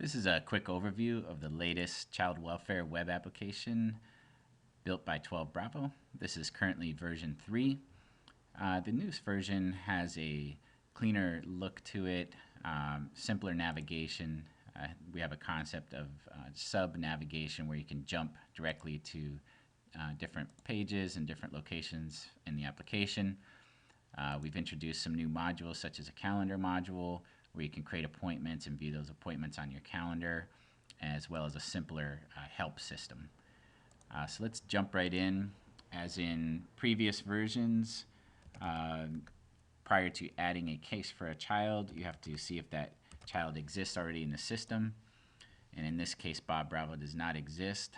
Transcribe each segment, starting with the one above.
This is a quick overview of the latest child welfare web application built by 12 Bravo. This is currently version 3. The newest version has a cleaner look to it, simpler navigation. We have a concept of sub-navigation where you can jump directly to different pages and different locations in the application. We've introduced some new modules such as a calendar module where you can create appointments and view those appointments on your calendar, as well as a simpler help system. So let's jump right in. As in previous versions, prior to adding a case for a child, you have to see if that child exists already in the system. And in this case, Bob Bravo does not exist.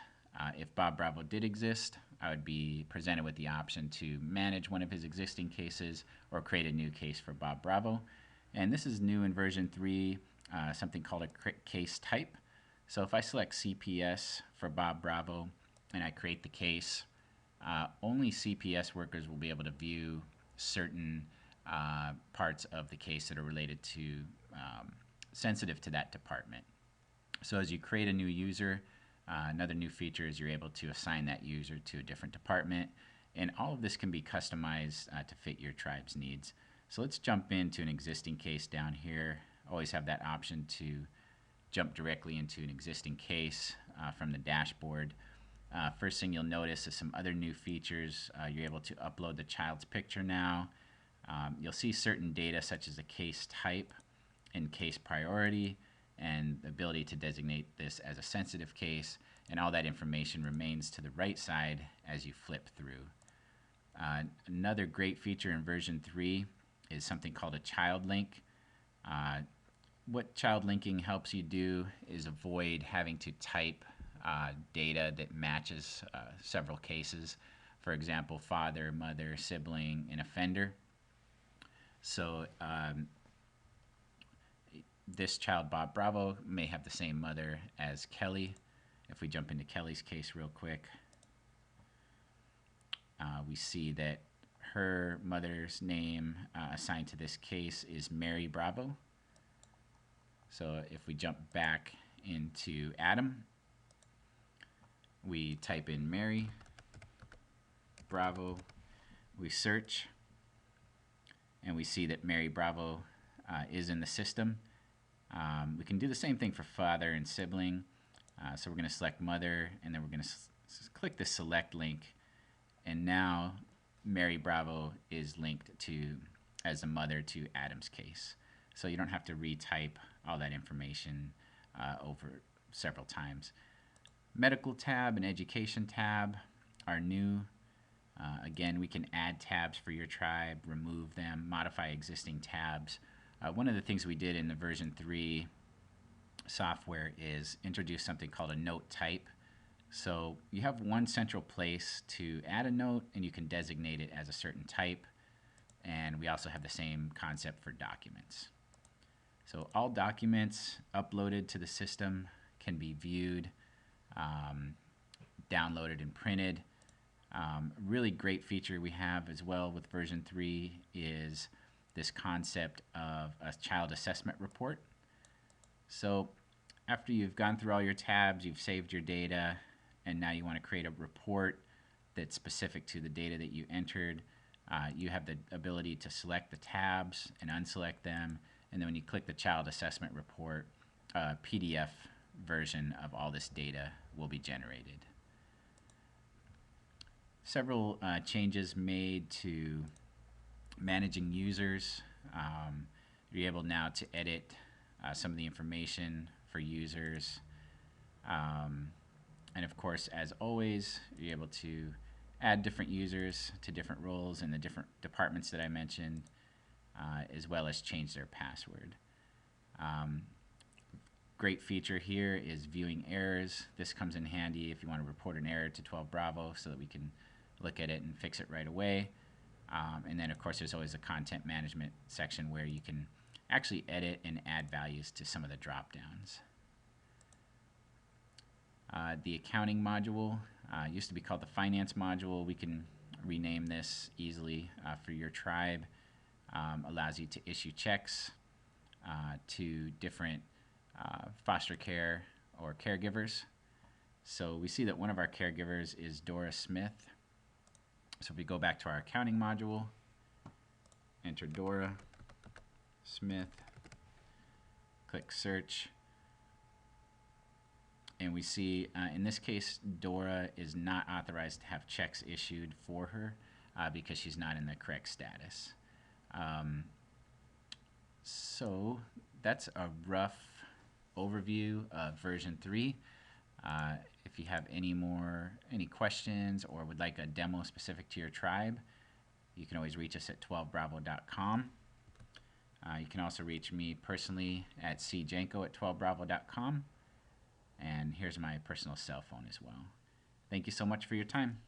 If Bob Bravo did exist, I would be presented with the option to manage one of his existing cases or create a new case for Bob Bravo. And this is new in version 3, something called a case type. So if I select CPS for Bob Bravo and I create the case, only CPS workers will be able to view certain parts of the case that are related to sensitive to that department. So as you create a new user, another new feature is you're able to assign that user to a different department, and all of this can be customized to fit your tribe's needs. So let's jump into an existing case down here. Always have that option to jump directly into an existing case from the dashboard. First thing you'll notice is some other new features. You're able to upload the child's picture now. You'll see certain data such as a case type and case priority, and the ability to designate this as a sensitive case, and all that information remains to the right side as you flip through. Another great feature in version 3 is something called a child link. What child linking helps you do is avoid having to type data that matches several cases. For example, father, mother, sibling, and offender. So this child, Bob Bravo, may have the same mother as Kelly. If we jump into Kelly's case real quick, we see that her mother's name assigned to this case is Mary Bravo. So if we jump back into Adam, we type in Mary Bravo, we search, and we see that Mary Bravo is in the system. We can do the same thing for father and sibling. So we're going to select mother, and then we're going to click the select link, and now Mary Bravo is linked to as a mother to Adam's case. So you don't have to retype all that information over several times. Medical tab and education tab are new. Again, we can add tabs for your tribe, remove them, modify existing tabs. One of the things we did in the version 3 software is introduce something called a note type. So you have one central place to add a note, and you can designate it as a certain type. And we also have the same concept for documents. So all documents uploaded to the system can be viewed, downloaded, and printed. Really great feature we have as well with version 3 is this concept of a child assessment report. So after you've gone through all your tabs, you've saved your data, and now you want to create a report that's specific to the data that you entered, you have the ability to select the tabs and unselect them, and then when you click the child assessment report, a PDF version of all this data will be generated. Several changes made to managing users. You're able now to edit some of the information for users. And of course, as always, you're able to add different users to different roles in the different departments that I mentioned, as well as change their password. Great feature here is viewing errors. This comes in handy if you want to report an error to 12 Bravo so that we can look at it and fix it right away. And then of course there's always a content management section where you can actually edit and add values to some of the drop downs. The accounting module used to be called the finance module. We can rename this easily for your tribe. Allows you to issue checks to different foster care or caregivers. So we see that one of our caregivers is Dora Smith. So if we go back to our accounting module, enter Dora Smith, click search, and we see in this case Dora is not authorized to have checks issued for her because she's not in the correct status. So that's a rough overview of version 3. If you have any questions or would like a demo specific to your tribe, you can always reach us at 12bravo.com. You can also reach me personally at cjanko@12bravo.com. And here's my personal cell phone as well. Thank you so much for your time.